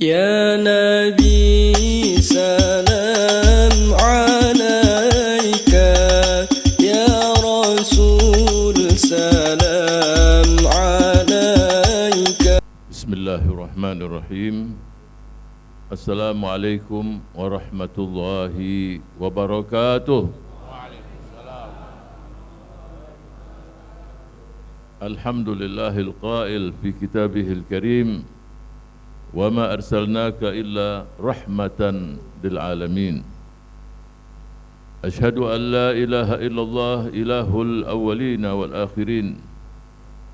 Ya Nabi salam alaika, Ya Rasul salam alaika. Bismillahirrahmanirrahim. Assalamualaikum warahmatullahi wabarakatuh. Alhamdulillahil qail fi kitabihil karim, wa ma arsalnaka illa rahmatan lil alamin. Ashhadu an la ilaha illallah ilahul awwalina wal akhirin,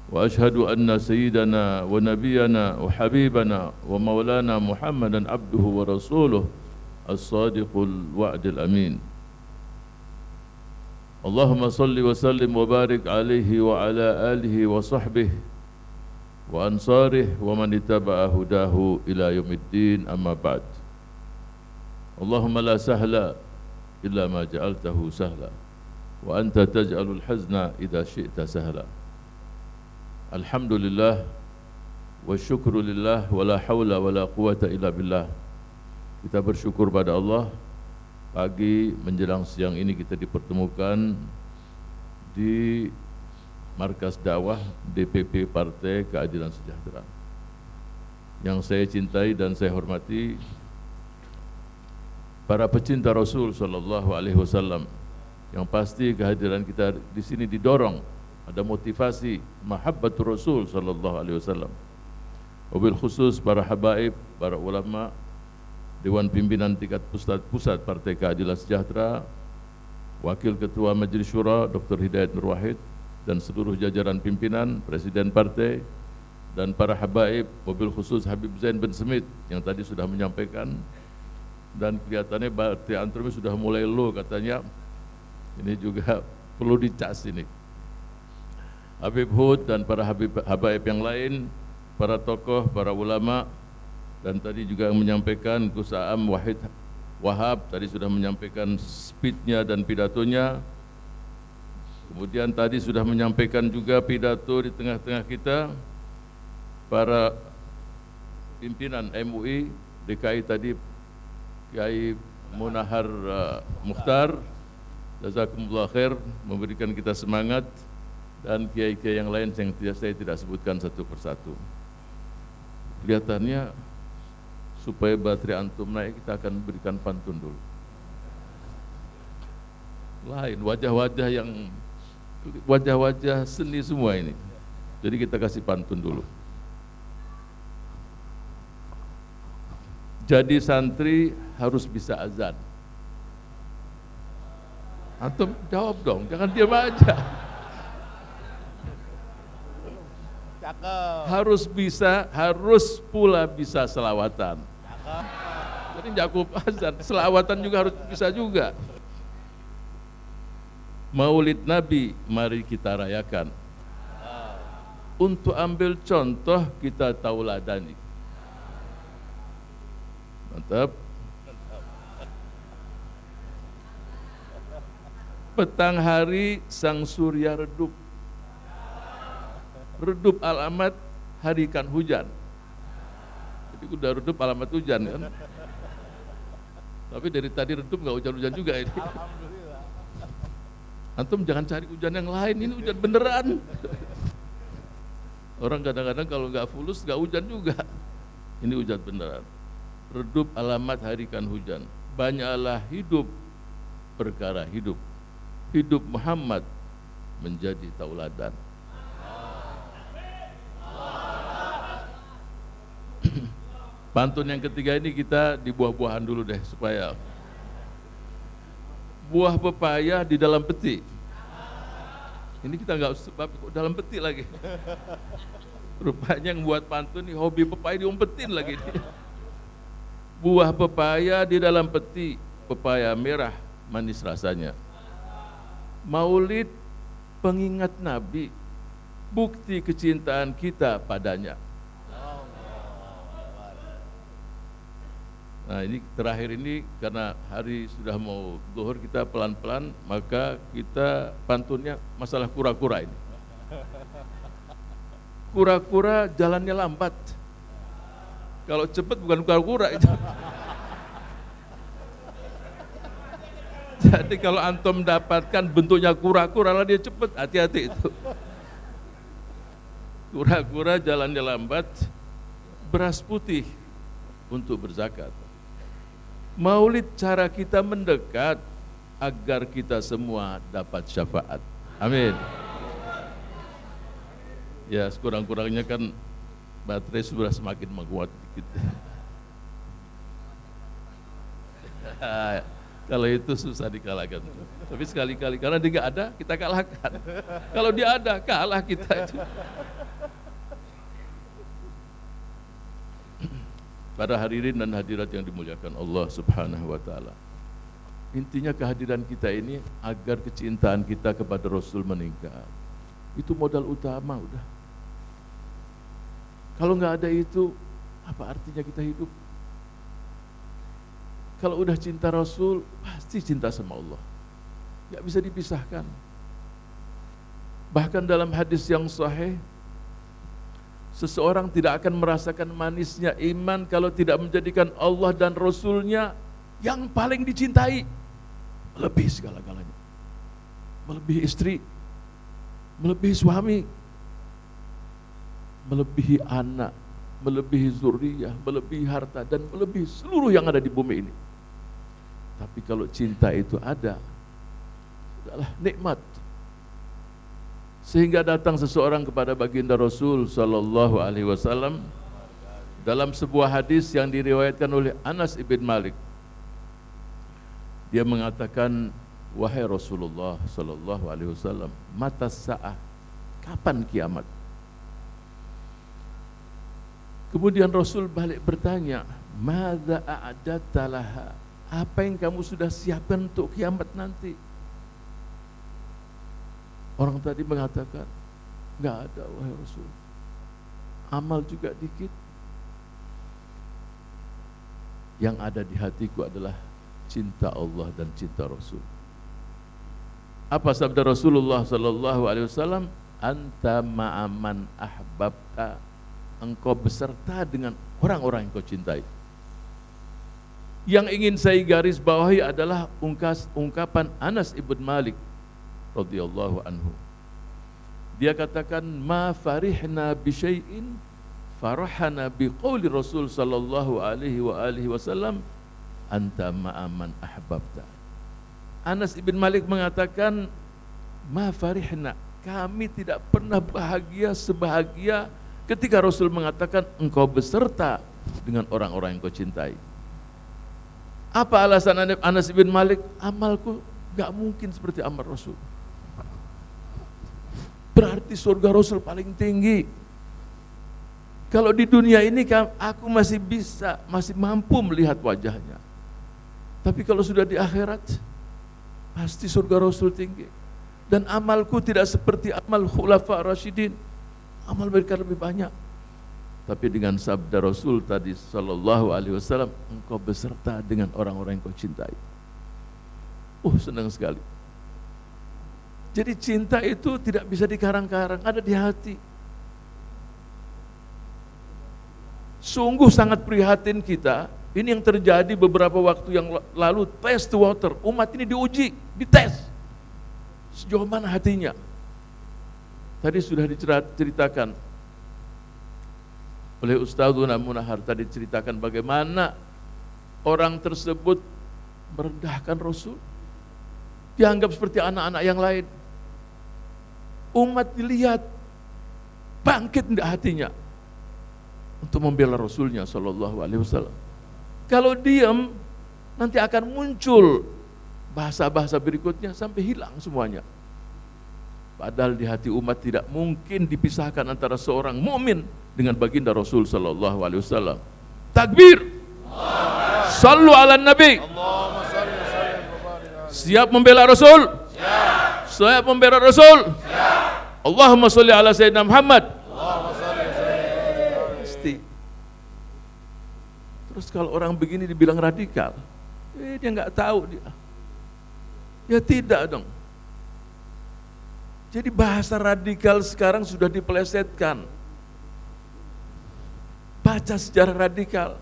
wa ashhadu anna sayyidana wa nabiyyana wa habibana wa maulana Muhammadan abduhu wa rasuluh as-sadiqul wa'dil amin. Allahumma salli wa sallim wa barik alaihi wa ala alihi wa sahbihi wa ansarih wa man ittaba'a hudahu ila yaumiddin, amma ba'd. Allahumma la sahla illa ma ja'altahu sahla wa anta taj'alul hazna idza syi'ta sahla. Alhamdulillah wa syukru lillah wa la hawla wa la quwata illa billah. Kita bersyukur pada Allah, pagi menjelang siang ini kita dipertemukan di Markas Dakwah DPP Partai Keadilan Sejahtera. Yang saya cintai dan saya hormati para pecinta Rasul sallallahu alaihi wasallam, yang pasti kehadiran kita di sini didorong ada motivasi mahabbatur Rasul sallallahu alaihi wasallam. Wabil khusus para habaib, para ulama, Dewan Pimpinan tingkat pusat Partai Keadilan Sejahtera, Wakil Ketua Majelis Syura Dr. Hidayat Nur Wahid, dan seluruh jajaran pimpinan, Presiden Partai, dan para habaib, wabil khusus Habib Zain bin Smith yang tadi sudah menyampaikan, dan kelihatannya Bakti Antum sudah mulai low katanya, ini juga perlu dicas ini. Habib Hud dan para habaib yang lain, para tokoh, para ulama, dan tadi juga yang menyampaikan Gus Aam Wahab tadi sudah menyampaikan speednya dan pidatonya. Kemudian tadi sudah menyampaikan juga pidato di tengah-tengah kita para pimpinan MUI DKI tadi, Kiai Munahar Mukhtar, jazakumullah khair, memberikan kita semangat, dan kiai-kiai yang lain yang saya tidak sebutkan satu persatu. Kelihatannya supaya baterai antum naik, kita akan berikan pantun dulu. Lain wajah-wajah yang wajah-wajah seni semua ini. Jadi kita kasih pantun dulu. Jadi santri harus bisa azan. Antum jawab dong, jangan diam aja. Harus pula bisa selawatan. Jadi Jakub azan, selawatan juga harus bisa juga. Maulid Nabi mari kita rayakan. Untuk ambil contoh kita tauladani. Mantap. Petang hari sang surya redup. Redup alamat harikan hujan. Jadi udah redup alamat hujan kan. Tapi dari tadi redup nggak hujan-hujan juga ini. Antum jangan cari hujan yang lain, ini hujan beneran. Orang kadang-kadang kalau nggak fulus nggak hujan juga. Ini hujan beneran. Redup alamat harikan hujan. Banyaklah hidup perkara hidup. Hidup Muhammad menjadi tauladan. Pantun yang ketiga ini kita di buah-buahan dulu deh, supaya buah pepaya di dalam peti. Ini kita nggak dalam peti lagi. Rupanya yang buat pantun nih hobi pepaya diumpetin lagi. Buah pepaya di dalam peti, pepaya merah manis rasanya. Maulid pengingat Nabi, bukti kecintaan kita padanya. Nah ini terakhir ini karena hari sudah mau zuhur, kita pelan-pelan, maka kita pantunnya masalah kura-kura ini. Kura-kura jalannya lambat. Kalau cepat bukan kura-kura itu. Jadi kalau antum dapatkan bentuknya kura-kura lah dia cepat, hati-hati itu. Kura-kura jalannya lambat, beras putih untuk berzakat. Maulid cara kita mendekat agar kita semua dapat syafaat. Amin. Ya sekurang-kurangnya kan baterai sudah semakin menguat dikit. Kalau itu susah dikalahkan. Tapi sekali-kali karena dia nggak ada, kita kalahkan. Kalau dia ada, kalah kita itu. Para hadirin dan hadirat yang dimuliakan Allah Subhanahu wa taala. Intinya kehadiran kita ini agar kecintaan kita kepada Rasul meningkat. Itu modal utama udah. Kalau nggak ada itu, apa artinya kita hidup? Kalau udah cinta Rasul, pasti cinta sama Allah. Nggak bisa dipisahkan. Bahkan dalam hadis yang sahih, seseorang tidak akan merasakan manisnya iman kalau tidak menjadikan Allah dan Rasulnya yang paling dicintai. Melebihi segala-galanya. Melebihi istri, melebihi suami, melebihi anak, melebihi zuriyah, melebihi harta, dan melebihi seluruh yang ada di bumi ini. Tapi kalau cinta itu ada, adalah nikmat. Sehingga datang seseorang kepada baginda Rasul sallallahu alaihi wasallam dalam sebuah hadis yang diriwayatkan oleh Anas ibn Malik. Dia mengatakan, wahai Rasulullah sallallahu alaihi wasallam, mata sa'ah, kapan kiamat? Kemudian Rasul balik bertanya, madza a'adatta laha? Apa yang kamu sudah siapkan untuk kiamat nanti? Orang tadi mengatakan, enggak ada wahai Rasul. Amal juga dikit. Yang ada di hatiku adalah cinta Allah dan cinta Rasul. Apa sabda Rasulullah sallallahu alaihi wasallam? Anta ma'aman ahbabta. Engkau beserta dengan orang-orang yang kau cintai. Yang ingin saya garis bawahi adalah ungkapan Anas ibn Malik radhiyallahu anhu. Dia katakan, ma farihna bi syai'in farahana bi qauli Rasul sallallahu alaihi wasallam anta ma'aman ahbabta. Anas ibn Malik mengatakan, ma farihna, kami tidak pernah bahagia sebahagia ketika Rasul mengatakan engkau beserta dengan orang-orang yang kau cintai. Apa alasan Anas bin Malik? Amalku gak mungkin seperti amal Rasul. Berarti surga Rasul paling tinggi. Kalau di dunia ini kan aku masih mampu melihat wajahnya. Tapi kalau sudah di akhirat, pasti surga Rasul tinggi. Dan amalku tidak seperti amal khulafa rasyidin. Amal mereka lebih banyak. Tapi dengan sabda Rasul tadi sallallahu alaihi wasallam, engkau beserta dengan orang-orang yang kau cintai. Senang sekali. Jadi cinta itu tidak bisa dikarang-karang, ada di hati. Sungguh sangat prihatin kita. Ini yang terjadi beberapa waktu yang lalu, test water. Umat ini diuji, dites. Sejauh mana hatinya? Tadi sudah diceritakan oleh Ustadzuna Munahar, tadi ceritakan bagaimana orang tersebut merendahkan Rasul, dianggap seperti anak-anak yang lain. Umat dilihat bangkit enggak hatinya untuk membela Rasulnya sallallahu alaihi wasallam. Kalau diam, nanti akan muncul bahasa-bahasa berikutnya sampai hilang semuanya. Padahal di hati umat tidak mungkin dipisahkan antara seorang mukmin dengan baginda Rasul sallallahu alaihi wasallam. Takbir. Sallu ala Nabi. Siap membela Rasul? Siap membela Rasul? Allahumma sholli ala Sayyidina Muhammad. Pasti. Terus kalau orang begini dibilang radikal, dia nggak tahu dia. Ya tidak dong. Jadi bahasa radikal sekarang sudah dipelesetkan. Baca sejarah radikal.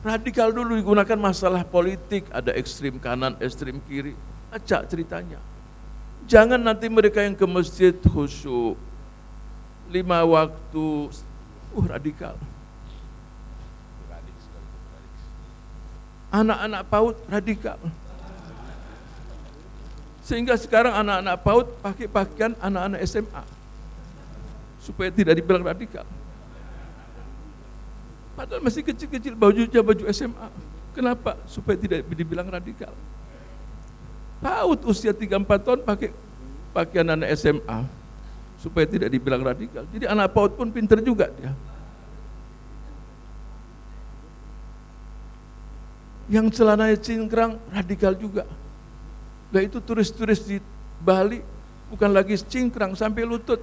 Radikal dulu digunakan masalah politik, ada ekstrim kanan, ekstrim kiri. Baca ceritanya. Jangan nanti mereka yang ke masjid khusyuk, 5 waktu, radikal. Anak-anak PAUD radikal. Sehingga sekarang anak-anak PAUD pakai pakaian anak-anak SMA. Supaya tidak dibilang radikal. Padahal masih kecil-kecil bajunya baju SMA. Kenapa? Supaya tidak dibilang radikal. PAUD usia 3-4 tahun pakai pakaian anak SMA. Supaya tidak dibilang radikal. Jadi anak PAUD pun pinter juga dia. Yang celananya cingkrang radikal juga. Nah itu turis-turis di Bali bukan lagi cingkrang sampai lutut.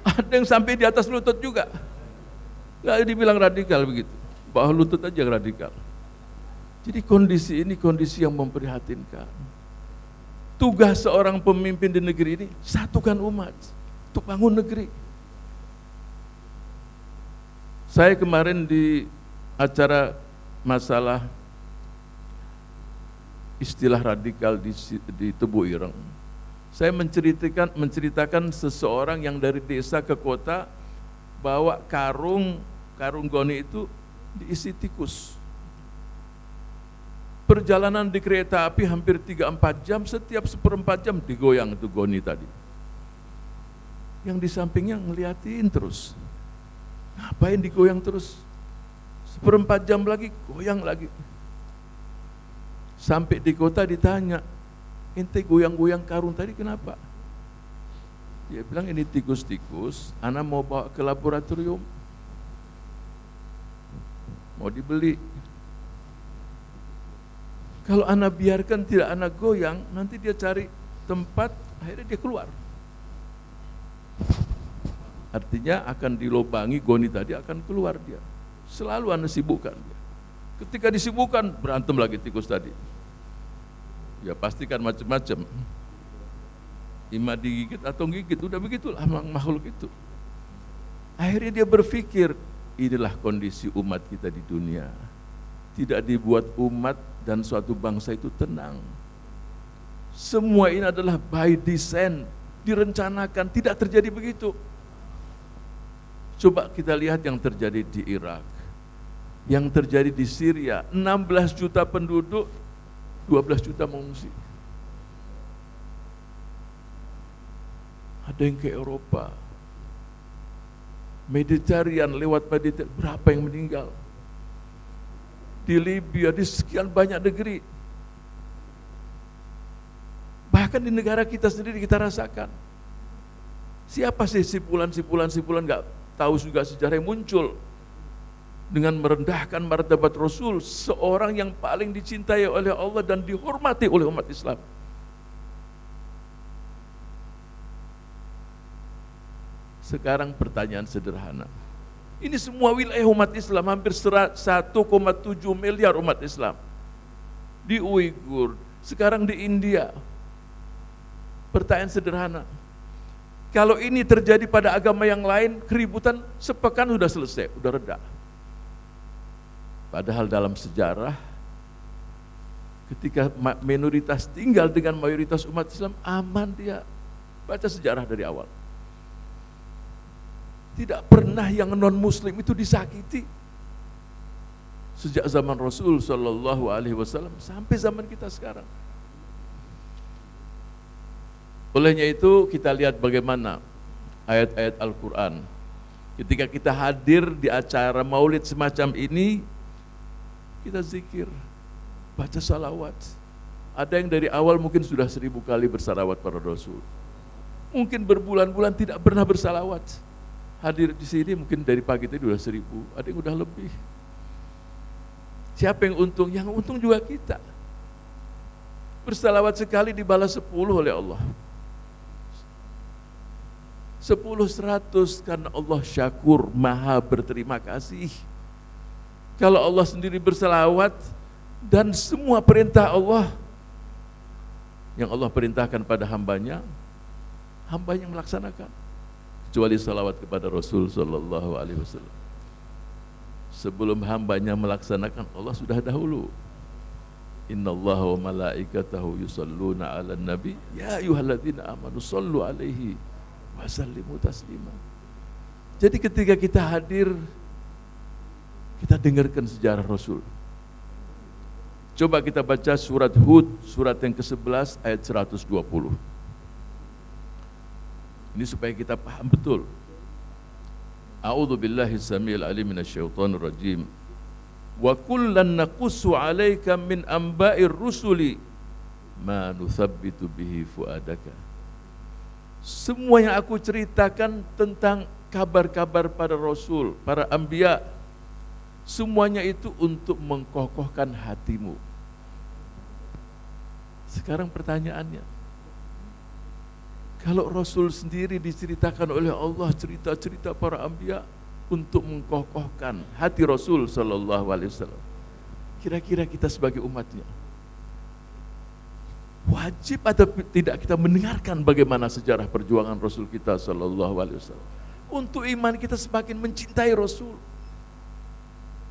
Ada yang sampai di atas lutut juga. Nggak dibilang radikal begitu. Bawah lutut aja radikal. Jadi kondisi ini kondisi yang memprihatinkan. Tugas seorang pemimpin di negeri ini satukan umat untuk bangun negeri. Saya kemarin di acara masalah istilah radikal di Tebu Ireng. Saya menceritakan seseorang yang dari desa ke kota bawa karung goni itu diisi tikus. Perjalanan di kereta api hampir 3-4 jam, setiap 1/4 jam digoyang itu goni tadi. Yang di sampingnya ngeliatin terus. Ngapain digoyang terus? 1/4 jam lagi, goyang lagi. Sampai di kota ditanya, ente goyang-goyang karung tadi kenapa? Dia bilang ini tikus-tikus, ana mau bawa ke laboratorium. Mau dibeli. Kalau ana biarkan tidak ana goyang, nanti dia cari tempat, akhirnya dia keluar. Artinya akan dilobangi goni tadi, akan keluar dia. Selalu ana sibukkan dia. Ketika disibukkan, berantem lagi tikus tadi. Ya pastikan macam-macam. Ima digigit atau gigit, udah begitulah makhluk itu. Akhirnya dia berpikir, inilah kondisi umat kita di dunia. Tidak dibuat umat dan suatu bangsa itu tenang. Semua ini adalah by design, direncanakan, tidak terjadi begitu. Coba kita lihat yang terjadi di Irak, yang terjadi di Syria, 16 juta penduduk, 12 juta mengungsi. Ada yang ke Eropa, Mediterranean, lewat Mediterranean, berapa yang meninggal? Di Libya, di sekian banyak negeri. Bahkan di negara kita sendiri kita rasakan. Siapa sih sipulan nggak tahu juga sejarah yang muncul dengan merendahkan martabat Rasul, seorang yang paling dicintai oleh Allah dan dihormati oleh umat Islam. Sekarang pertanyaan sederhana. Ini semua wilayah umat Islam, hampir 1,7 miliar umat Islam. Di Uighur, sekarang di India. Pertanyaan sederhana. Kalau ini terjadi pada agama yang lain, keributan sepekan sudah selesai, sudah reda. Padahal dalam sejarah, ketika minoritas tinggal dengan mayoritas umat Islam, aman dia. Baca sejarah dari awal. Tidak pernah yang non-muslim itu disakiti. Sejak zaman Rasul Sallallahu Alaihi Wasallam sampai zaman kita sekarang. Olehnya itu kita lihat bagaimana ayat-ayat Al-Quran. Ketika kita hadir di acara maulid semacam ini, kita zikir, baca salawat. Ada yang dari awal mungkin sudah 1000 kali bersalawat pada Rasul. Mungkin berbulan-bulan tidak pernah bersalawat. Hadir di sini mungkin dari pagi tadi sudah 1000, ada yang udah lebih. Siapa yang untung? Yang untung juga kita. Bersalawat sekali dibalas 10 oleh Allah. 10-100 karena Allah syakur, maha berterima kasih. Kalau Allah sendiri bersalawat dan semua perintah Allah yang Allah perintahkan pada hambanya, hambanya melaksanakan. kecuali salawat kepada Rasul sallallahu alaihi wasallam. Sebelum hambanya melaksanakan, Allah sudah dahulu. Innallaha wa malaikatahu yusalluna 'alan nabi ya ayyuhalladzina amanu shallu 'alaihi wa sallimu taslima. Jadi ketika kita hadir, kita dengarkan sejarah Rasul. Coba kita baca surat Hud, surat yang ke-11 ayat 120. Ini supaya kita paham betul. A'udzu billahi samil alim minasyaitonir rajim. Wa kullan naqussu 'alaika min amba'ir rusuli ma nuthabbitu bihi fuadaka. Semua yang aku ceritakan tentang kabar-kabar para rasul, para anbiya, semuanya itu untuk mengkokohkan hatimu. Sekarang pertanyaannya, kalau Rasul sendiri diceritakan oleh Allah cerita-cerita para anbiya untuk mengkokohkan hati Rasul sallallahu alaihi wasallam, kira-kira kita sebagai umatnya wajib atau tidak kita mendengarkan bagaimana sejarah perjuangan Rasul kita sallallahu alaihi wasallam untuk iman kita semakin mencintai Rasul,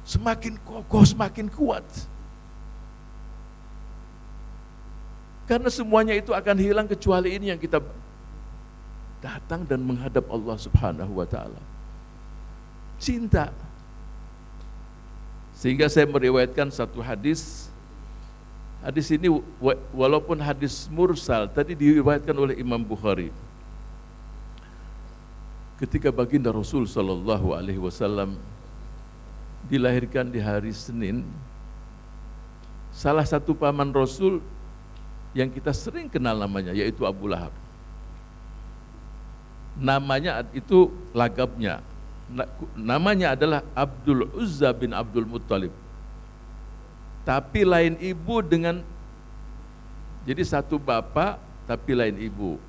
semakin kokoh, semakin kuat. Karena semuanya itu akan hilang kecuali ini yang kita datang dan menghadap Allah Subhanahu wa taala. Cinta. Sehingga saya meriwayatkan satu hadis. Hadis ini walaupun hadis mursal, tadi diriwayatkan oleh Imam Bukhari. Ketika baginda Rasul sallallahu alaihi wasallam dilahirkan di hari Senin, salah satu paman Rasul yang kita sering kenal namanya yaitu Abu Lahab. Namanya itu lagabnya. Namanya adalah Abdul Uzza bin Abdul Muttalib. Tapi lain ibu dengan, jadi satu bapak tapi lain ibu.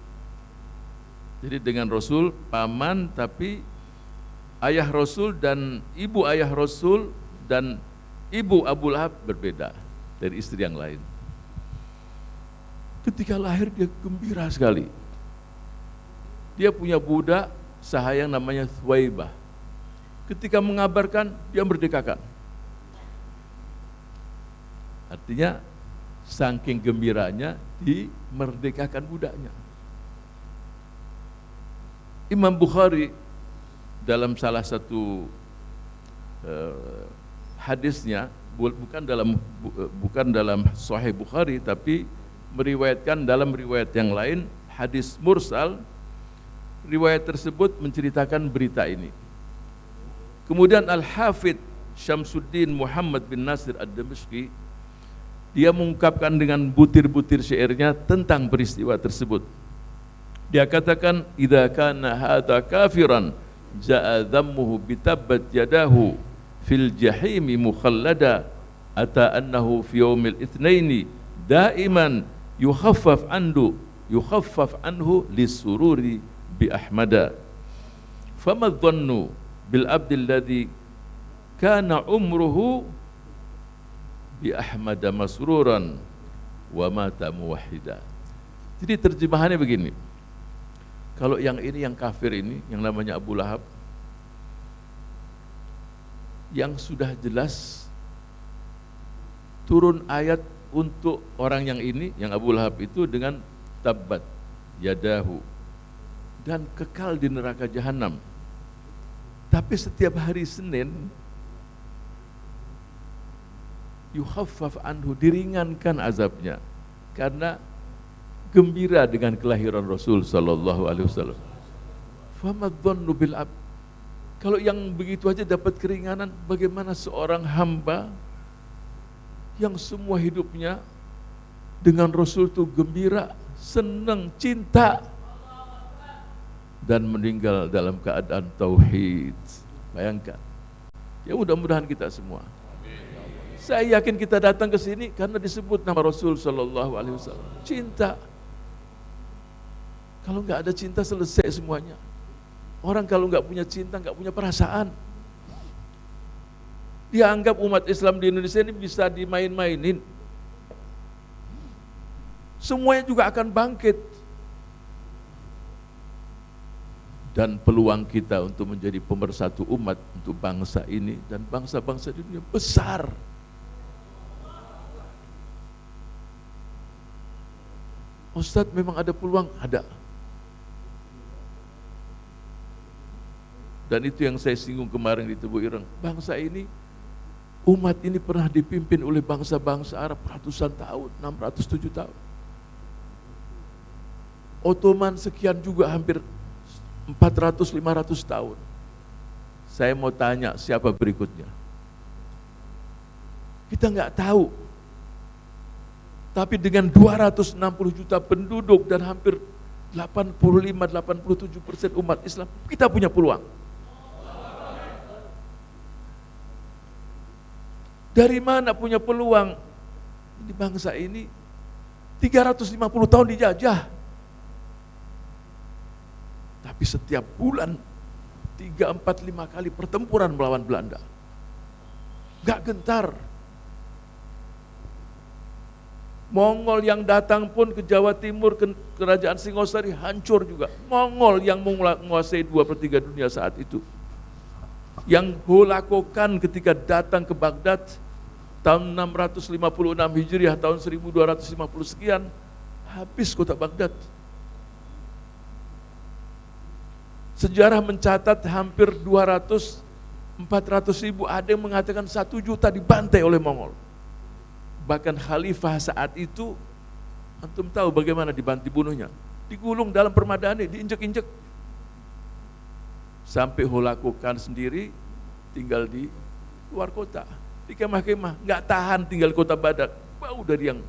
Jadi dengan Rasul paman, tapi ayah Rasul dan ibu ayah Rasul dan ibu Abu Lahab berbeda dari istri yang lain. Ketika lahir dia gembira sekali. Dia punya budak sahayang namanya Thuwaibah. Ketika mengabarkan, dia merdekakan. Artinya saking gembiranya dimerdekakan budaknya. Imam Bukhari dalam salah satu hadisnya, bukan dalam Sahih Bukhari, tapi meriwayatkan dalam riwayat yang lain, hadis mursal. Riwayat tersebut menceritakan berita ini. Kemudian Al-Hafidh Syamsuddin Muhammad bin Nasir Ad-Damashqi, dia mengungkapkan dengan butir-butir syairnya tentang peristiwa tersebut. Dia katakan, idza kana hadza kafiran ja'a dhammuhu bitabbat yadahu fil jahimi mukhallada ata annahu fi yaumil itsnaini daiman yukhaffaf anhu lisururi bi ahmada fama dhannu bil abdil ladzi kana umruhu bi ahmada masruran wa mata muwahhida. Jadi terjemahannya begini, kalau yang ini, yang kafir ini, yang namanya Abu Lahab, yang sudah jelas turun ayat untuk orang yang ini, yang Abu Lahab itu dengan tabbat yadahu, dan kekal di neraka jahanam. Tapi setiap hari Senin yukhaffaf anhu, diringankan azabnya karena gembira dengan kelahiran Rasul sallallahu alaihi wasallam. Famadhannu bil abd, kalau yang begitu aja dapat keringanan, bagaimana seorang hamba yang semua hidupnya dengan Rasul itu gembira, senang, cinta, dan meninggal dalam keadaan tauhid. Bayangkan. Ya mudah-mudahan kita semua. Saya yakin kita datang ke sini karena disebut nama Rasul sallallahu alaihi wasallam. Cinta. Kalau nggak ada cinta selesai semuanya. Orang kalau nggak punya cinta, nggak punya perasaan. Dia anggap umat Islam di Indonesia ini bisa dimain-mainin. Semuanya juga akan bangkit. dan peluang kita untuk menjadi pemersatu umat untuk bangsa ini dan bangsa-bangsa di dunia besar. Ustadz, memang ada peluang? Ada. Dan itu yang saya singgung kemarin di Tebu Ireng. Bangsa ini, umat ini pernah dipimpin oleh bangsa-bangsa Arab ratusan tahun, 607 tahun. Ottoman sekian juga, hampir 400-500 tahun. Saya mau tanya siapa berikutnya? Kita nggak tahu. Tapi dengan 260 juta penduduk dan hampir 85-87% umat Islam, kita punya peluang. Dari mana punya peluang? Di bangsa ini 350 tahun dijajah. Tapi setiap bulan 3, 4, 5 kali pertempuran melawan Belanda. Gak gentar. Mongol yang datang pun ke Jawa Timur, ke kerajaan Singosari hancur juga. Mongol yang menguasai 2/3 dunia saat itu. Yang Holakokan ketika datang ke Baghdad tahun 656 Hijriah, tahun 1250 sekian, habis kota Baghdad. Sejarah mencatat hampir 200-400 ribu, ada yang mengatakan 1 juta dibantai oleh Mongol. Bahkan khalifah saat itu, antum tahu bagaimana dibunuhnya? Digulung dalam permadani, diinjek-injek. Sampai Holakokan sendiri tinggal di luar kota, di kemah-kemah, nggak tahan tinggal kota Baghdad, bau dari yang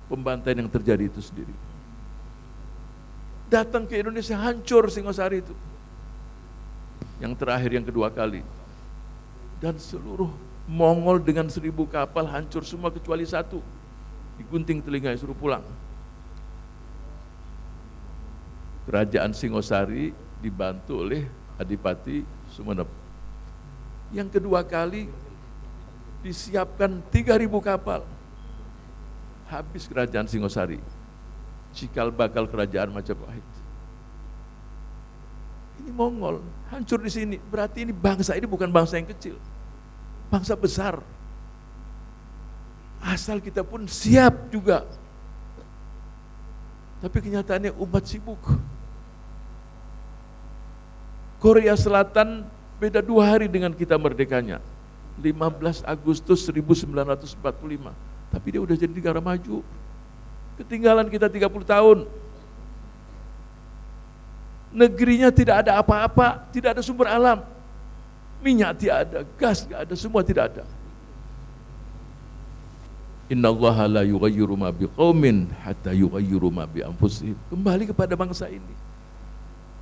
pembantaian yang terjadi itu sendiri. Datang ke Indonesia, hancur Singosari itu. Yang terakhir, yang kedua kali. Dan seluruh Mongol dengan 1000 kapal hancur semua kecuali 1. Digunting telinganya, suruh pulang. Kerajaan Singosari dibantu oleh Adipati Sumenep. Yang kedua kali disiapkan 3000 kapal. Habis kerajaan Singosari. Cikal bakal kerajaan Majapahit. Ini Mongol hancur di sini. Berarti ini bangsa ini bukan bangsa yang kecil, bangsa besar. Asal kita pun siap juga. Tapi kenyataannya umat sibuk. Korea Selatan beda 2 hari dengan kita merdekanya. 15 Agustus 1945. Tapi dia udah jadi negara maju. Ketinggalan kita 30 tahun. Negerinya tidak ada apa-apa, tidak ada sumber alam. Minyak tidak ada, gas tidak ada, semua tidak ada. Innallaha la yughayyiru ma biqaumin hatta yughayyiru ma bi anfusihim. Kembali kepada bangsa ini.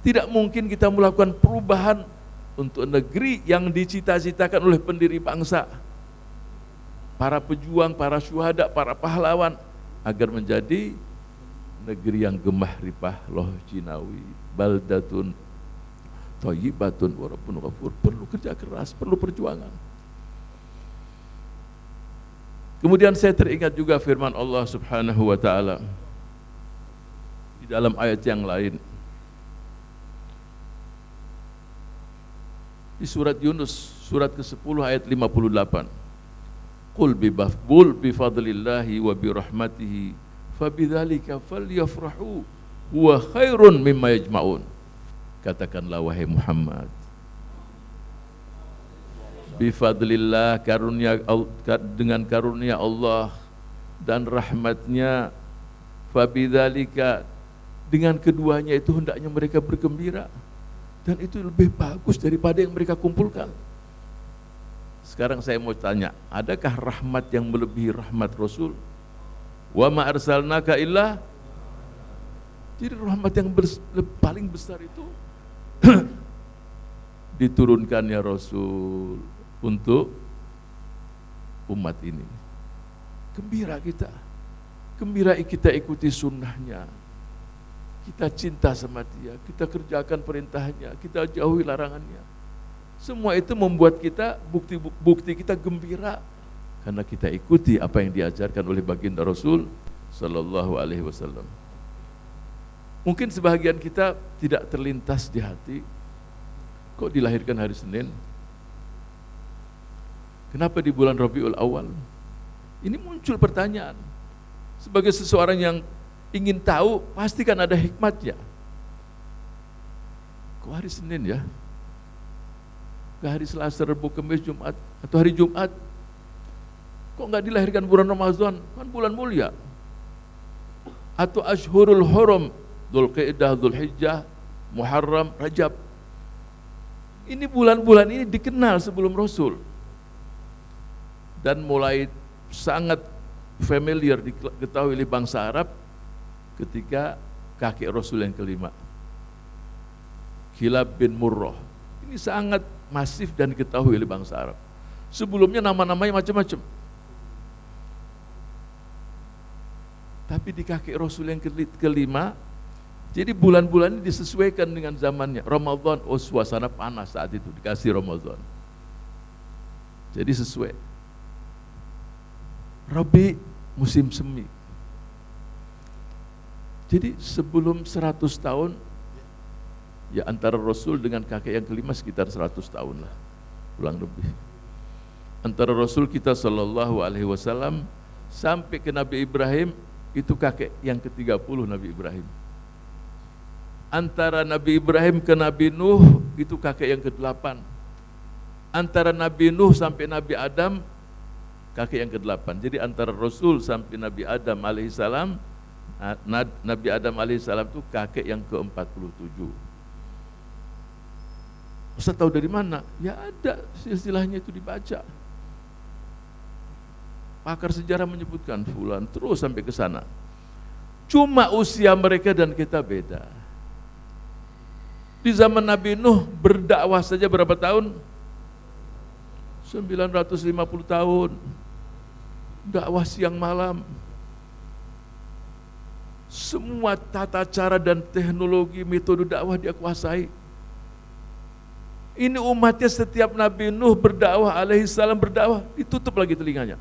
Tidak mungkin kita melakukan perubahan untuk negeri yang dicita-citakan oleh pendiri bangsa. Para pejuang, para syuhada, para pahlawan, agar menjadi negeri yang gemah ripah loh jinawi, baldatun thayyibatun wa rabbun ghafur. Perlu kerja keras, perlu perjuangan. Kemudian saya teringat juga firman Allah Subhanahu wa taala di dalam ayat yang lain. Di surat Yunus, surat ke-10 ayat 58. Qul bi fadlillahi wa bi rahmatihi fabidzalika falyafrahu huwa khairun mimma yajma'un. Katakanlah wahai Muhammad, bi fadlillah, dengan karunia Allah dan rahmatnya, fabidzalika, dengan keduanya itu hendaknya mereka bergembira, dan itu lebih bagus daripada yang mereka kumpulkan. Sekarang saya mau tanya, adakah rahmat yang melebihi rahmat Rasul? Wa ma arsalnaka illa. Jadi rahmat yang paling besar itu diturunkannya Rasul untuk umat ini. Gembira kita, gembira kita ikuti sunnahnya, kita cinta sama dia, kita kerjakan perintahnya, kita jauhi larangannya. Semua itu membuat kita, bukti kita gembira karena kita ikuti apa yang diajarkan oleh baginda Rasul sallallahu alaihi wasallam. Mungkin sebahagian kita tidak terlintas di hati, kok dilahirkan hari Senin? Kenapa di bulan Rabiul Awal? Ini muncul pertanyaan. Sebagai seseorang yang ingin tahu, pasti kan ada hikmatnya. Kok hari Senin ya? Gak hari Selasa, Rabu, Kamis, Jumat, atau hari Jumat? Kok nggak dilahirkan bulan Ramadan? Kan bulan mulia. Atau Ashhurul Hurum, Dzulqa'dah, Dzulhijjah, Muharram, Rajab. Ini bulan-bulan ini dikenal sebelum Rasul. Dan mulai sangat familiar diketahui oleh bangsa Arab ketika kakek Rasul yang kelima, Kilab bin Murrah. Ini sangat masif dan diketahui oleh bangsa Arab. Sebelumnya nama-namanya macam-macam. Tapi di kakek Rasul yang kelima, jadi bulan-bulan ini disesuaikan dengan zamannya. Ramadan, suasana panas saat itu, dikasih Ramadan. Jadi sesuai. Rabi, musim semi. Jadi sebelum 100 tahun, ya antara Rasul dengan kakek yang kelima sekitar 100 tahun lah, kurang lebih. Antara Rasul kita sallallahu alaihi wasallam sampai ke Nabi Ibrahim, itu kakek yang ke-30 Nabi Ibrahim. Antara Nabi Ibrahim ke Nabi Nuh, itu kakek yang ke-8. Antara Nabi Nuh sampai Nabi Adam, kakek yang ke-8. Jadi antara Rasul sampai Nabi Adam alaihissalam, Nabi Adam alaihissalam itu kakek yang ke-47. Ustaz tahu dari mana? Ya ada silsilahnya itu dibaca. Pakar sejarah menyebutkan fulan terus sampai ke sana. Cuma usia mereka dan kita beda. Di zaman Nabi Nuh berdakwah saja berapa tahun? 950 tahun. Dakwah siang malam. Semua tata cara dan teknologi metode dakwah dia kuasai. Ini umatnya setiap Nabi Nuh berdakwah alaihissalam berdakwah, ditutup lagi telinganya.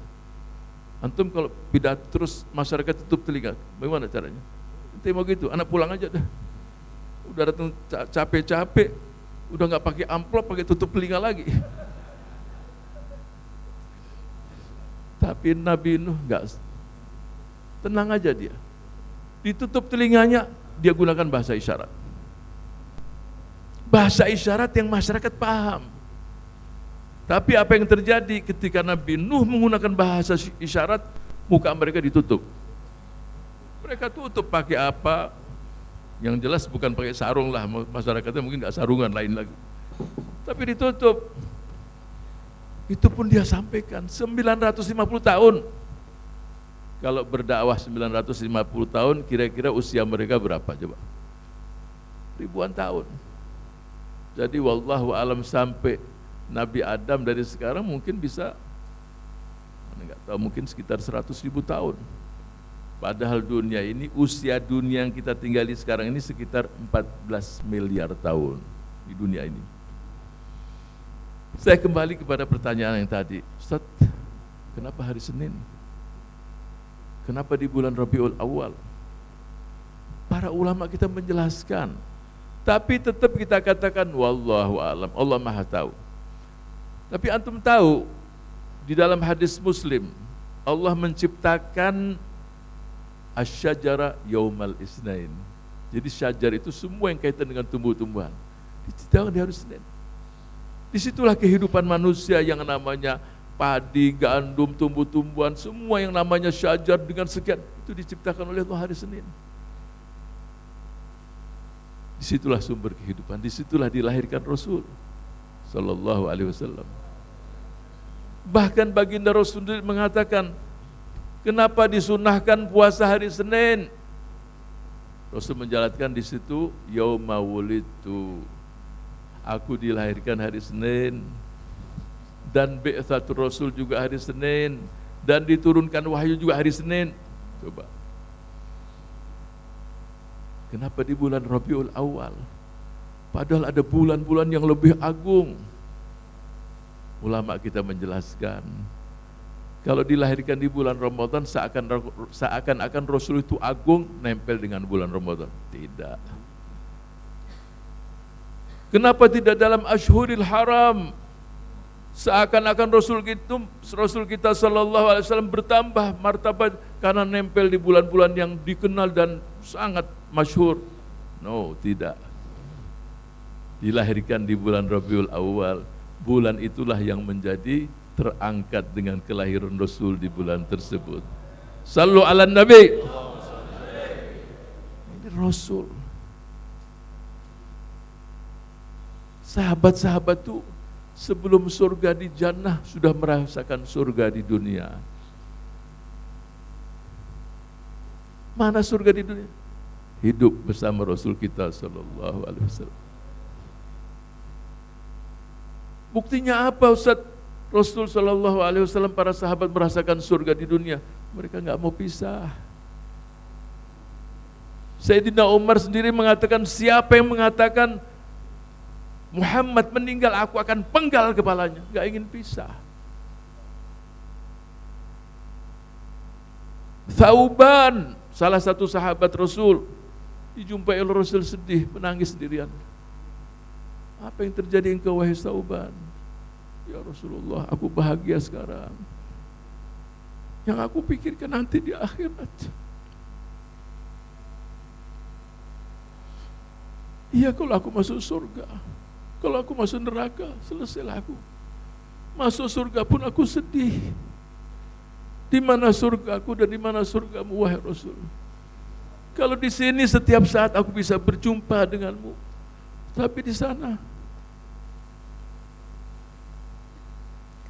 Antum kalau pidato terus masyarakat tutup telinga, bagaimana caranya? Nanti mau gitu, anak pulang aja dah. Udah datang capek-capek, udah nggak pakai amplop, pakai tutup telinga lagi. Tapi Nabi Nuh nggak, tenang aja dia. Ditutup telinganya, dia gunakan bahasa isyarat. Bahasa isyarat yang masyarakat paham. Tapi apa yang terjadi ketika Nabi Nuh menggunakan bahasa isyarat, muka mereka ditutup. Mereka tutup pakai apa? Yang jelas bukan pakai sarung lah, masyarakatnya mungkin nggak sarungan lain lagi. Tapi ditutup. Itu pun dia sampaikan 950 tahun. Kalau berdakwah 950 tahun, kira-kira usia mereka berapa coba? Ribuan tahun. Jadi wallahu alam sampai Nabi Adam dari sekarang mungkin bisa, enggak tahu, mungkin sekitar 100.000 tahun. Padahal dunia ini, usia dunia yang kita tinggali sekarang ini sekitar 14 miliar tahun di dunia ini. Saya kembali kepada pertanyaan yang tadi, Ustaz, kenapa hari Senin? Kenapa di bulan Rabiul Awal? Para ulama kita menjelaskan, tapi tetap kita katakan wallahu alam, Allah Maha tahu. Tapi antum tahu, di dalam hadis Muslim, Allah menciptakan asyajara yaumal isnain. Jadi syajar itu semua yang kaitan dengan tumbuh-tumbuhan diciptakan di hari Senin. Disitulah kehidupan manusia yang namanya padi, gandum, tumbuh-tumbuhan, semua yang namanya syajar dengan sekian, itu diciptakan oleh Allah hari Senin. Disitulah sumber kehidupan, disitulah dilahirkan Rasul sallallahu alaihi wasallam. Bahkan baginda Rasul mengatakan, kenapa disunahkan puasa hari Senin? Rasul menjelaskan di situ, yauma wulidtu, aku dilahirkan hari Senin, dan bi'tsatur Rasul juga hari Senin, dan diturunkan wahyu juga hari Senin. Coba. Kenapa di bulan Rabiul Awal? Padahal ada bulan-bulan yang lebih agung. Ulama kita menjelaskan, Kalau dilahirkan di bulan Ramadan seakan-akan Rasul itu agung nempel dengan bulan Ramadan. Tidak. Kenapa tidak dalam Ashhuril Haram? Seakan-akan Rasul kita sallallahu alaihi wasallam bertambah martabat karena nempel di bulan-bulan yang dikenal dan sangat masyhur. No, tidak. Dilahirkan di bulan Rabiul Awal, bulan itulah yang menjadi terangkat dengan kelahiran Rasul di bulan tersebut. Sallu ala Nabi. Ini Rasul. Sahabat-sahabat itu sebelum surga di jannah sudah merasakan surga di dunia. Mana surga di dunia? Hidup bersama Rasul kita sallallahu alaihi wasallam. Buktinya apa Ustaz? Rasul sallallahu alaihi wasallam, para sahabat merasakan surga di dunia. Mereka enggak mau pisah. Sayyidina Umar sendiri mengatakan, siapa yang mengatakan Muhammad meninggal, aku akan penggal kepalanya. Enggak ingin pisah. Thauban, salah satu sahabat Rasul, dijumpai oleh Rasul sedih, menangis sendirian. Apa yang terjadi engkau wahai Thauban? Ya Rasulullah, aku bahagia sekarang. Yang aku pikirkan nanti di akhirat. Iya, kalau aku masuk surga, kalau aku masuk neraka, selesailah aku. Masuk surga pun aku sedih. Di mana surgaku dan di mana surgamu wahai Rasul? Kalau di sini setiap saat aku bisa berjumpa denganmu, tapi di sana.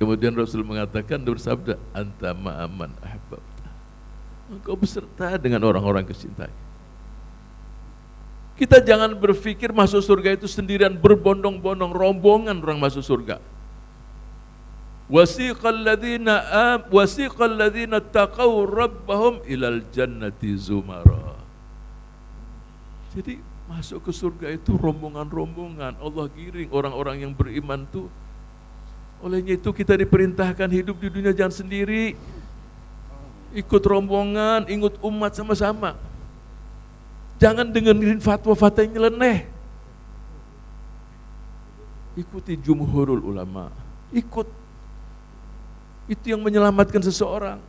Kemudian Rasul mengatakan, bersabda, anta ma'aman ahbabta. Engkau beserta dengan orang-orang kecintai. Kita jangan berpikir masuk surga itu sendirian, berbondong-bondong, rombongan orang masuk surga. Wasiqal ladzina taqaw rabbahum ilal jannati zumara. Jadi masuk ke surga itu rombongan-rombongan. Allah giring orang-orang yang beriman itu. Olehnya itu kita diperintahkan hidup di dunia jangan sendiri. Ikut rombongan, ikut umat sama-sama. Jangan dengerin fatwa-fatwa yang nyeleneh. Ikuti jumhurul ulama. Ikut. Itu yang menyelamatkan seseorang.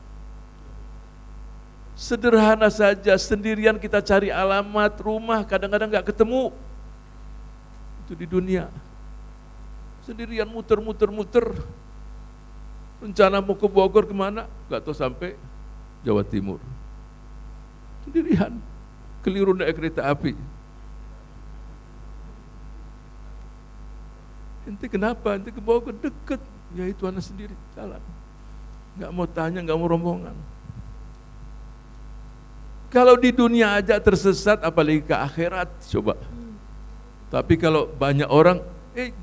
Sederhana saja, sendirian kita cari alamat rumah, kadang-kadang gak ketemu. Itu di dunia. Sendirian muter-muter. Rencana mau ke Bogor kemana? Gak tahu sampai Jawa Timur. Sendirian. Keliru naik kereta api. Ente kenapa? Ente ke Bogor deket. Ya itu anak sendiri jalan. Gak mau tanya, gak mau rombongan. Kalau di dunia aja tersesat, apalagi ke akhirat, coba. Tapi kalau banyak orang,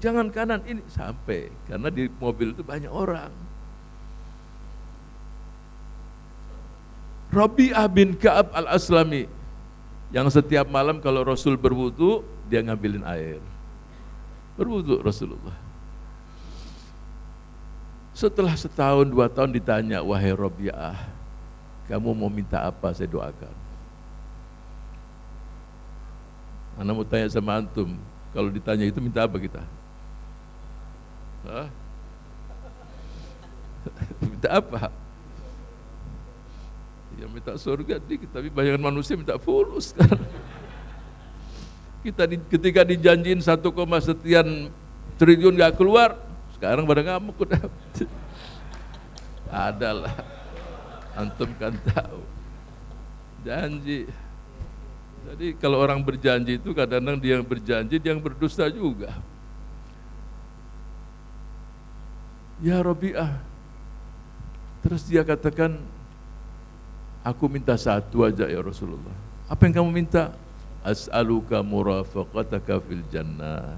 jangan kanan, ini sampai. Karena di mobil itu banyak orang. Rabi'ah bin Ka'ab al-Aslami, yang setiap malam kalau Rasul berwudu, dia ngambilin air. Berwudu Rasulullah. Setelah setahun, 2 tahun ditanya, wahai Rabi'ah, kamu mau minta apa saya doakan? Ana mau tanya sama antum, kalau ditanya itu minta apa kita? Hah? Minta apa? Ya minta surga dikit, tapi banyak manusia minta fulus sekarang. Ketika dijanjiin 1, sekian triliun gak keluar, sekarang pada ngamuk udah. Adalah, antum kan tahu. Janji. Jadi kalau orang berjanji itu kadang-kadang dia yang berjanji, dia yang berdusta juga. Ya Rabi'ah. Terus dia katakan, aku minta satu aja ya Rasulullah. Apa yang kamu minta? As'aluka murafaqataka fil jannah.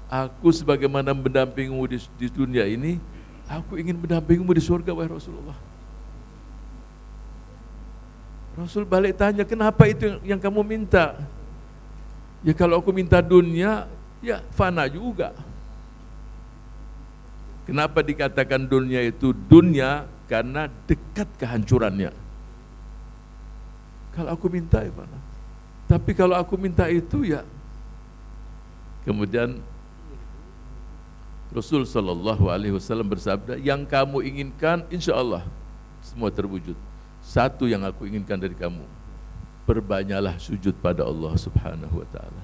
Aku sebagaimana mendampingimu di dunia ini, aku ingin mendampingimu di surga wahai Rasulullah. Rasul balik tanya, kenapa itu yang kamu minta? Ya kalau aku minta dunia, ya fana juga. Kenapa dikatakan dunia itu dunia? karena dekat kehancurannya. Kalau aku minta ya mana? Tapi kalau aku minta itu ya. Kemudian Rasul sallallahu alaihi wasallam bersabda, yang kamu inginkan insya Allah semua terwujud. Satu yang aku inginkan dari kamu, perbanyaklah sujud pada Allah Subhanahu wa taala.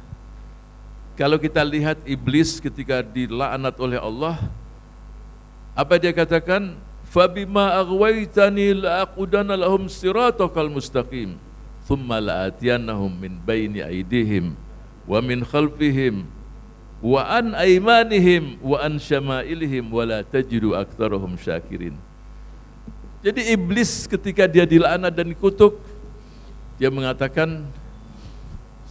Kalau kita lihat iblis ketika dilaknat oleh Allah, apa dia katakan? Fabima aghwaytani la'aqudanna lahum siratakal mustaqim thumma la'atiyannahum min baini aydihim wa min khalfihim wa an aymanihim wa an syama'ilihim wa la tajidu aktsarahum syakirin. Jadi iblis ketika dia dilaknat dan dikutuk, dia mengatakan,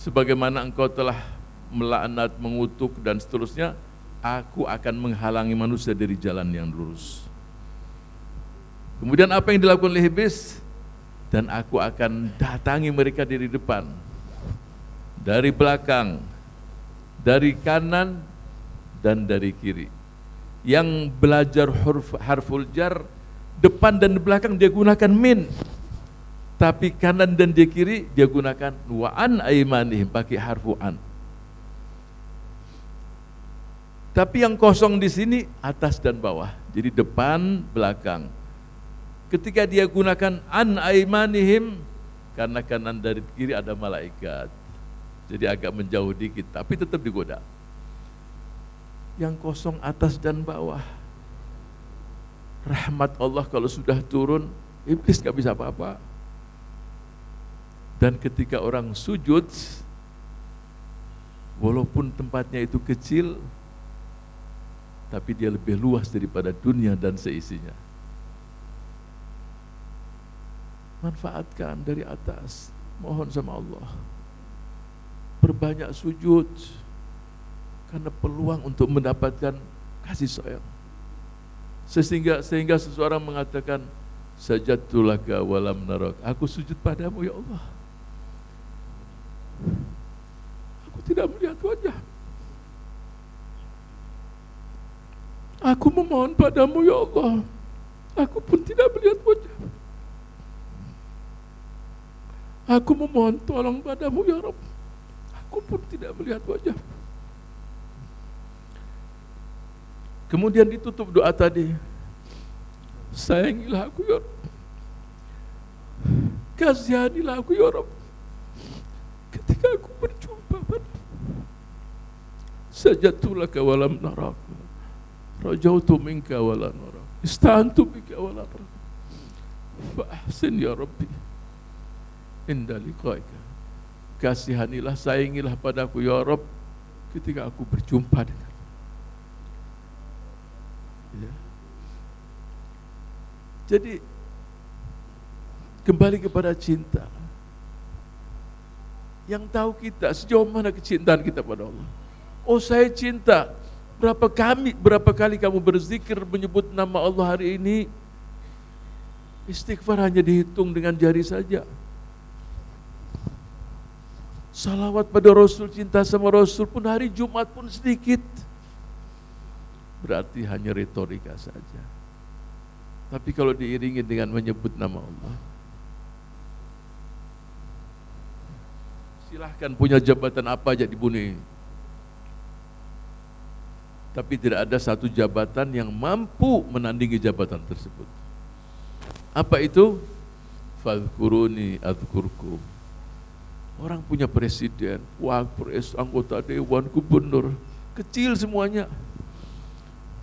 sebagaimana engkau telah melaknat, mengutuk dan seterusnya, aku akan menghalangi manusia dari jalan yang lurus. Kemudian apa yang dilakukan oleh iblis? Dan aku akan datangi mereka dari depan, dari belakang, dari kanan dan dari kiri. Yang belajar harful jar, depan dan belakang dia gunakan min, tapi kanan dan di kiri dia gunakan wa an aimanihim, pakai harfu an. Tapi yang kosong di sini atas dan bawah, jadi depan belakang. Ketika dia gunakan an aimanihim, karena kanan dari kiri ada malaikat, jadi agak menjauh dikit, tapi tetap digoda. Yang kosong atas dan bawah, rahmat Allah kalau sudah turun, iblis gak bisa apa-apa. Dan ketika orang sujud, walaupun tempatnya itu kecil, tapi dia lebih luas daripada dunia dan seisinya. Manfaatkan dari atas, mohon sama Allah. Perbanyak sujud, karena peluang untuk mendapatkan kasih sayang. Sehingga seseorang mengatakan, sajadtu laka walam narak, aku sujud padamu ya Allah, aku tidak melihat wajah. Aku memohon padamu ya Allah, aku pun tidak melihat wajah. Aku memohon tolong padamu ya Rabb, aku pun tidak melihat wajah. Kemudian ditutup doa tadi, sayangilah aku ya Rabb, kasihanilah aku ya Rabb ketika aku berjumpa padamu. Sajadtu laka walam narak, rajautu minka wala narak, ista'antu bika wala narak, fa ahsin ya Rabbi inda liqaika. Kasihanilah, sayangilah padaku ya Rabb ketika aku berjumpa dengan. Ya. Jadi kembali kepada cinta. Yang tahu kita sejauh mana kecintaan kita pada Allah. Oh saya cinta. Berapa kali kamu berzikir menyebut nama Allah hari ini? Istighfar hanya dihitung dengan jari saja. Salawat pada Rasul, cinta sama Rasul pun hari Jumat pun sedikit. Berarti hanya retorika saja. Tapi kalau diiringi dengan menyebut nama Allah, silahkan punya jabatan apa aja di bumi, tapi tidak ada satu jabatan yang mampu menandingi jabatan tersebut. Apa itu? Fadhkuruni adzkurkum. Orang punya presiden, wakpres, anggota dewan, gubernur, kecil semuanya.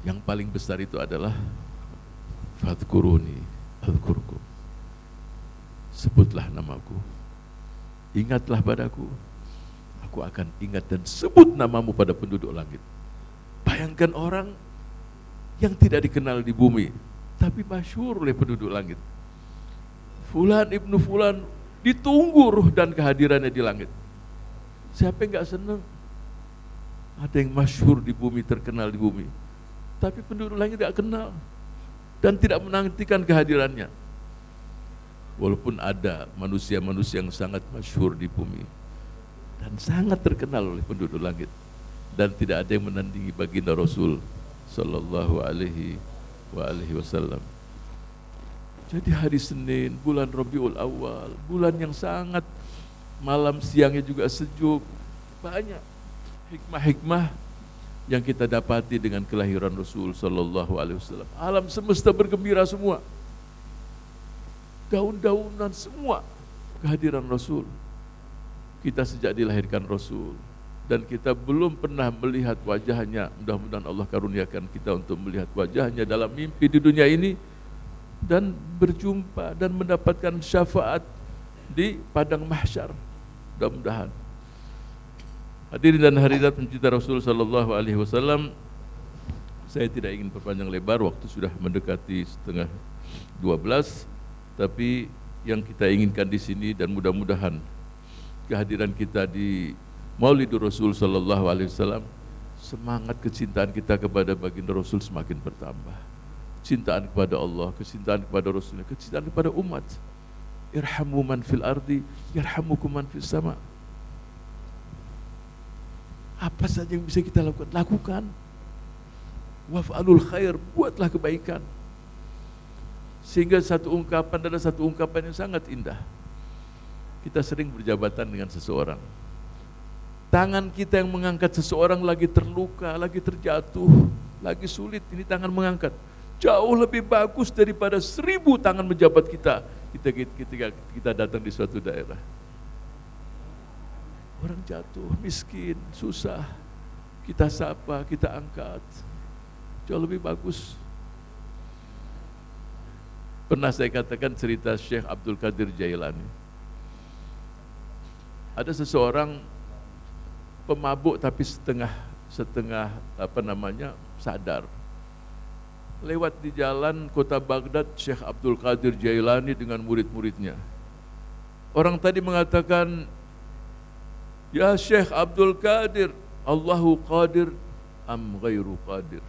Yang paling besar itu adalah fadhkuruni adzkurkum. Sebutlah namaku, ingatlah padaku, aku akan ingat dan sebut namamu pada penduduk langit. Bayangkan orang yang tidak dikenal di bumi, tapi masyhur oleh penduduk langit. Fulan ibnu Fulan, ditunggu ruh dan kehadirannya di langit. Siapa yang gak senang? Ada yang masyhur di bumi, terkenal di bumi, tapi penduduk langit gak kenal dan tidak menantikan kehadirannya. Walaupun ada manusia-manusia yang sangat masyhur di bumi dan sangat terkenal oleh penduduk langit, dan tidak ada yang menandingi baginda Rasul sallallahu alaihi wasallam. Jadi hari Senin, bulan Rabiul Awal, bulan yang sangat malam siangnya juga sejuk, banyak hikmah-hikmah yang kita dapati dengan kelahiran Rasul Sallallahu Alaihi Wasallam. Alam semesta bergembira semua, daun-daunan semua kehadiran Rasul. Kita sejak dilahirkan Rasul dan kita belum pernah melihat wajahnya. Mudah-mudahan Allah karuniakan kita untuk melihat wajahnya dalam mimpi di dunia ini dan berjumpa dan mendapatkan syafaat di padang mahsyar. Mudah-mudahan. Hadirin dan hadirat pencinta Rasul Sallallahu Alaihi Wasallam, saya tidak ingin perpanjang lebar, waktu sudah mendekati 11:30, tapi yang kita inginkan di sini dan mudah-mudahan kehadiran kita di Maulidur Rasul Sallallahu Alaihi Wasallam, semangat kecintaan kita kepada baginda Rasul semakin bertambah. Cintaan kepada Allah, kecintaan kepada Rasulnya, kecintaan kepada umat. Irhamu man fil ardi, yarhamukum man fis sama. Apa saja yang bisa kita lakukan, lakukan. Waf'alul khair, buatlah kebaikan. Sehingga satu ungkapan adalah satu ungkapan yang sangat indah. Kita sering berjabatan dengan seseorang. Tangan kita yang mengangkat seseorang lagi terluka, lagi terjatuh, lagi sulit, ini tangan mengangkat. Jauh lebih bagus daripada 1000 tangan menjabat kita ketika kita datang di suatu daerah. Orang jatuh, miskin, susah, kita sapa, kita angkat. Jauh lebih bagus. Pernah saya katakan cerita Syekh Abdul Qadir Jailani. Ada seseorang pemabuk tapi setengah sadar. Lewat di jalan kota Baghdad Syekh Abdul Qadir Jailani dengan murid-muridnya. Orang tadi mengatakan, "Ya Syekh Abdul Qadir, Allahu qadir am ghairu qadir."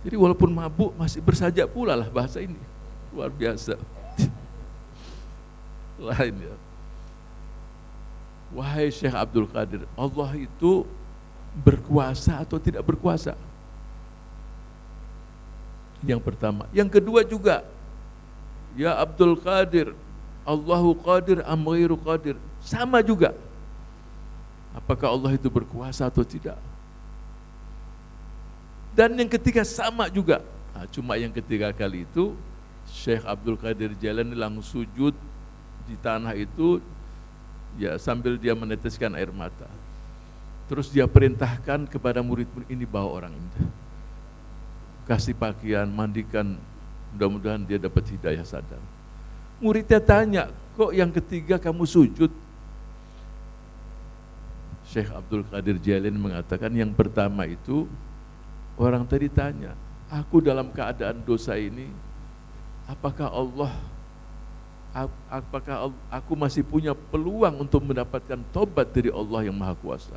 Jadi walaupun mabuk masih bersajak pula lah bahasa ini. Luar biasa. Lain ya. Wahai Syekh Abdul Qadir, Allah itu berkuasa atau tidak berkuasa? Yang pertama. Yang kedua juga, ya Abdul Qadir, Allahu qadir am ghairu qadir? Sama juga. Apakah Allah itu berkuasa atau tidak? Dan yang ketiga sama juga. Nah, cuma yang ketiga kali itu Syekh Abdul Qadir Jailani langsung sujud di tanah itu, ya sambil dia meneteskan air mata. Terus dia perintahkan kepada murid-murid ini, bawa orang ini, kasih pakaian, mandikan, mudah-mudahan dia dapat hidayah sadar. Muridnya tanya, kok yang ketiga kamu sujud? Syekh Abdul Qadir Jailani mengatakan, yang pertama itu orang tadi tanya, aku dalam keadaan dosa ini, apakah aku masih punya peluang untuk mendapatkan tobat dari Allah yang Maha Kuasa?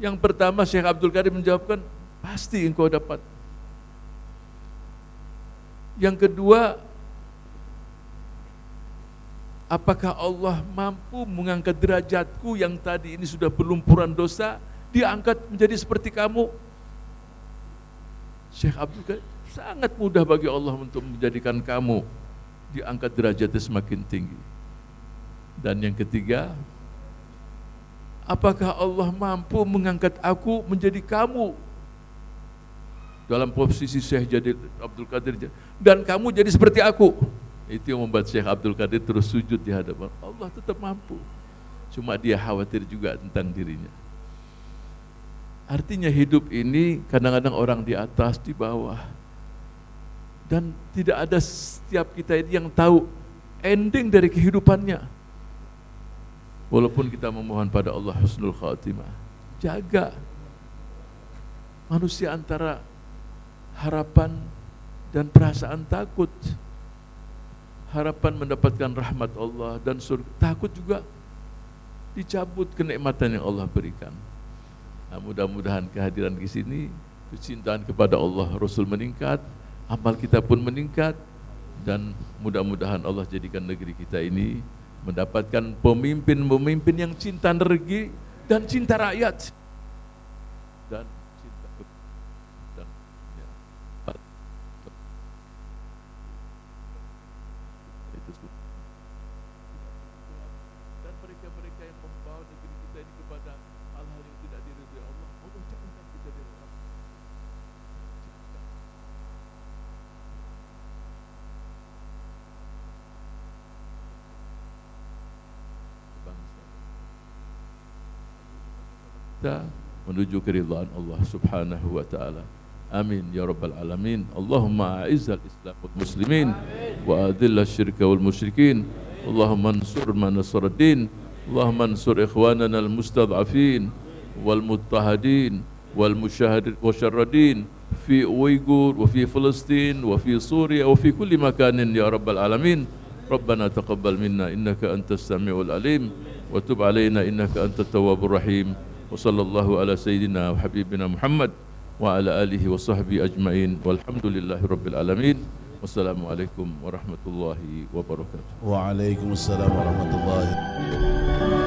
Yang pertama Syekh Abdul Qadir menjawabkan, pasti engkau dapat. Yang kedua, apakah Allah mampu mengangkat derajatku yang tadi ini sudah berlumpuran dosa, diangkat menjadi seperti kamu? Syekh Abdul Qadir, sangat mudah bagi Allah untuk menjadikan kamu diangkat derajatnya semakin tinggi. Dan yang ketiga, apakah Allah mampu mengangkat aku menjadi kamu dalam posisi Syekh Abdul Qadir dan kamu jadi seperti aku? Itu yang membuat Syekh Abdul Qadir terus sujud di hadapan Allah. Tetap mampu, cuma dia khawatir juga tentang dirinya. Artinya hidup ini kadang-kadang orang di atas, di bawah, dan tidak ada setiap kita ini yang tahu ending dari kehidupannya. Walaupun kita memohon pada Allah husnul khatimah, jaga manusia antara harapan dan perasaan takut. Harapan mendapatkan rahmat Allah dan surga, takut juga dicabut kenikmatan yang Allah berikan. Nah, mudah-mudahan kehadiran di sini, kecintaan kepada Allah Rasul meningkat, amal kita pun meningkat, dan mudah-mudahan Allah jadikan negeri kita ini mendapatkan pemimpin-pemimpin yang cinta negeri dan cinta rakyat dan cinta dan, ya. kita menuju keridhaan Allah Subhanahu wa taala. Amin ya rabbal alamin. Allahumma a'izzal Islam wal muslimin wa adhillal syirka wal musyrikin. Allahumma ansur man nasaraddin. Allahumma ansur ikhwanana al mustad'afin wal muttahadin wal musyarradin fi Uyghur wa fi Palestin wa fi Suria wa fi kulli makanin ya rabbal alamin. Rabbana taqabbal minna innaka antas samiul alim wa tub alaina innaka antat tawwabur rahim. Wa sallallahu ala sayyidina wa habibina Muhammad wa ala alihi wa sahbihi ajma'in walhamdulillahi rabbil alamin. Wassalamualaikum warahmatullahi wabarakatuh. Waalaikumsalam warahmatullahi wabarakatuh.